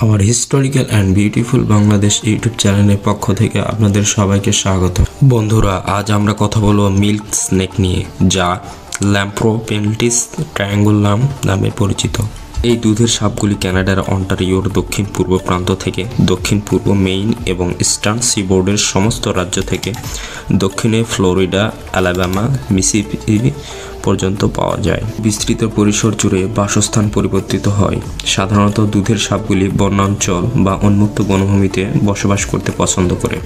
আমার historical and beautiful Bangladesh YouTube চ্যানেলের পক্ষ থেকে আপনাদের সবাইকে স্বাগত। বন্ধুরা, আজ আমরা কথা বলবো মিল্ক স্নেক নিয়ে, যা ল্যাম্প্রোপেন্টিস ট্রায়াঙ্গুলাম নামে পরিচিত। এই দুধের সাপগুলি কানাডার অন্টারিওর দক্ষিণ পূর্ব প্রান্ত থেকে দক্ষিণ পূর্ব মেইন এবং ইস্টার্ন সিবোর্ডের সমস্ত রাজ্য থেকে দক্ষিণে ফ্লোরিডা, আলাবামা, মিসিসিপি পর্যন্ত পাওয়া যায়। বিস্তৃত পরিসর জুড়ে বাসস্থান পরিবর্তিত হয়। সাধারণত দুধের সাপগুলি বনাঞ্চল বা উন্মুক্ত বনভূমিতে বসবাস করতে পছন্দ করে।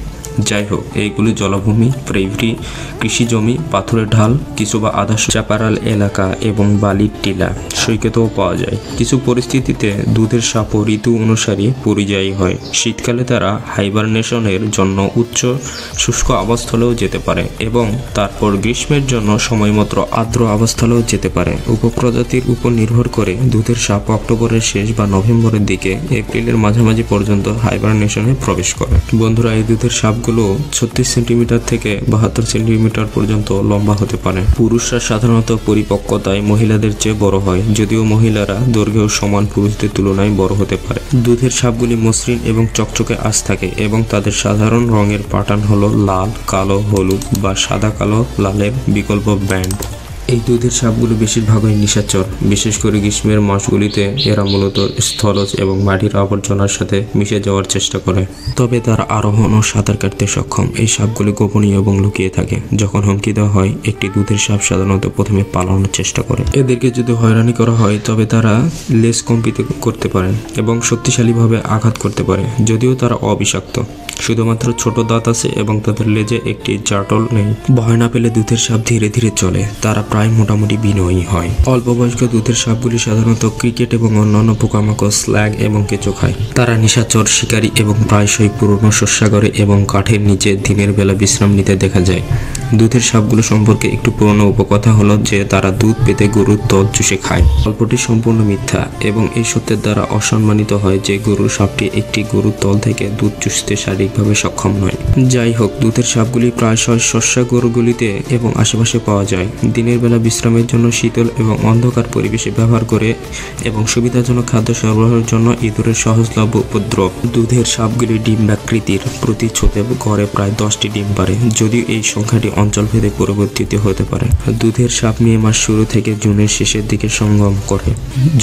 যাই হোক, এইগুলি জলাভূমি, প্রেইরি, কৃষিজমি, পাথরের ঢাল, কিছু বা আধা চাপারাল এলাকা এবং বালির টিলা সৈকতেও পাওয়া যায়। কিছু পরিস্থিতিতে দুধের সাপও ঋতু অনুসারী পরিযায়ী হয়। শীতকালে তারা হাইবারনেশনের জন্য উচ্চ শুষ্ক আবাসস্থলেও যেতে পারে এবং তারপর গ্রীষ্মের জন্য সময়মতো আর্দ্র আবাসস্থলেও যেতে পারে। উপপ্রজাতির উপর নির্ভর করে দুধের সাপ অক্টোবরের শেষ বা নভেম্বরের দিকে এপ্রিলের মাঝামাঝি পর্যন্ত হাইবারনেশনে প্রবেশ করে। বন্ধুরা, এই দুধের সাপগুলো 36 সেন্টিমিটার থেকে 72 সেন্টিমিটার পর্যন্ত লম্বা হতে পারে। পুরুষরা সাধারণত পরিপক্কতায় মহিলাদের চেয়ে বড় হয়, যদিও মহিলারা দৈর্ঘ্যেও সমান পুরুষদের তুলনায় বড় হতে পারে। দুধের সাপগুলি মসৃণ এবং চকচকে আঁশ থাকে এবং তাদের সাধারণ রঙের প্যাটার্ন হলো লাল, কালো, হলুদ বা সাদা কালো লালের বিকল্প ব্যান্ড। এই দুধের সাপগুলো বেশিরভাগই নিশাচর। বিশেষ করে গ্রীষ্মের মাসগুলিতে এরা মূলত স্থলজ এবং মাটির আবর্জনার সাথে মিশে যাওয়ার চেষ্টা করে, তবে তারা আরোহণ ও সাঁতার কাটতে সক্ষম। এই সাপগুলি গোপনীয় এবং লুকিয়ে থাকে। যখন হুমকি দেওয়া হয়, একটি দুধের সাপ সাধারণত প্রথমে পালানোর চেষ্টা করে। এদেরকে যদি হয়রানি করা হয় তবে তারা লেজ কম্পিত করতে পারে এবং শক্তিশালীভাবে আঘাত করতে পারে। যদিও তারা অবিষাক্ত, শুধুমাত্র ছোট দাঁত আছে এবং তাদের লেজে একটি জাটল নেই। ভয় না পেলে দুধের সাপ ধীরে ধীরে চলে। তারা প্রায় মোটামুটি বিনয়ী হয়। অল্প বয়স্ক দুধের সাপগুলি সাধারণত ক্রিকেট এবং অন্যান্য পোকামাকড়, স্ল্যাগ এবং কেঁচো খায়। তারা নিশাচর, শিকারী এবং প্রায়শই পুরনো শস্যাগারে এবং কাঠের নিচে দিনের বেলা বিশ্রাম নিতে দেখা যায়। দুধের সাপগুলো সম্পর্কে একটু পুরনো উপকথা হলো যে তারা দুধ পেতে গরুর তল চুষে খায়। গল্পটি সম্পূর্ণ মিথ্যা এবং এই সত্যের দ্বারা অসম্মানিত হয় যে গরুর সাপটি একটি গরুর তল থেকে দুধ চুষতে শারীরিকভাবে সক্ষম নয়। যাই হোক, দুধের সাপগুলি প্রায়শই শস্যাগারগুলিতে এবং আশেপাশে পাওয়া যায়। দিনের বেলা বিশ্রামের জন্য শীতল এবং অন্ধকার পরিবেশে ব্যবহার করে এবং সুবিধাজনক খাদ্য সরবরাহের জন্য ইঁদুরের সহজলভ্য উপদ্রব। দুধের সাপগুলি ডিম্বাকৃতির। প্রতি ছোপে গড়ে প্রায় 10টি ডিম পারে, যদিও এই সংখ্যাটি অঞ্চলভেদে পরিবর্তিত হতে পারে। দুধের সাপ মে মাস শুরু থেকে জুনের শেষের দিকে সঙ্গম করে।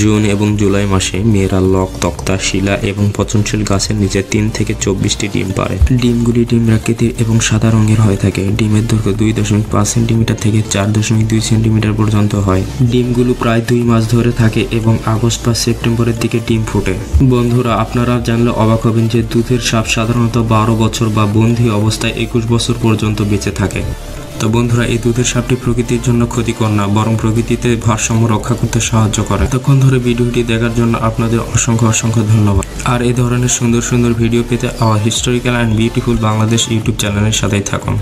জুন এবং জুলাই মাসে মেয়েরা লক, তক্তা, শিলা এবং পচনশীল গাছের নিচে 3 থেকে 24টি ডিম পারে। ডিমগুলি ডিম্বাকৃতির এবং সাদা রঙের হয়ে থাকে। ডিমের দৈর্ঘ্য 2.5 সেন্টিমিটার থেকে 4.2 সেন্টিমিটার পর্যন্ত হয়। ডিমগুলো প্রায় 2 মাস ধরে থাকে এবং আগস্ট বা সেপ্টেম্বরের দিকে ডিম ফোটে। বন্ধুরা, আপনারা জানলে অবাক হবেন যে দুধের সাপ সাধারণত 12 বছর বা বন্দী অবস্থায় 21 বছর পর্যন্ত বেঁচে থাকে। তো বন্ধুরা, এই দুধের সাপটি প্রকৃতির জন্য ক্ষতিকর না, বরং প্রকৃতিতে ভারসাম্য রক্ষা করতে সাহায্য করে। তখন ধরে ভিডিওটি দেখার জন্য আপনাদের অসংখ্য ধন্যবাদ। আর এই ধরনের সুন্দর সুন্দর ভিডিও পেতে আমার historical and beautiful Bangladesh YouTube চ্যানেলের সাথেই থাকুন।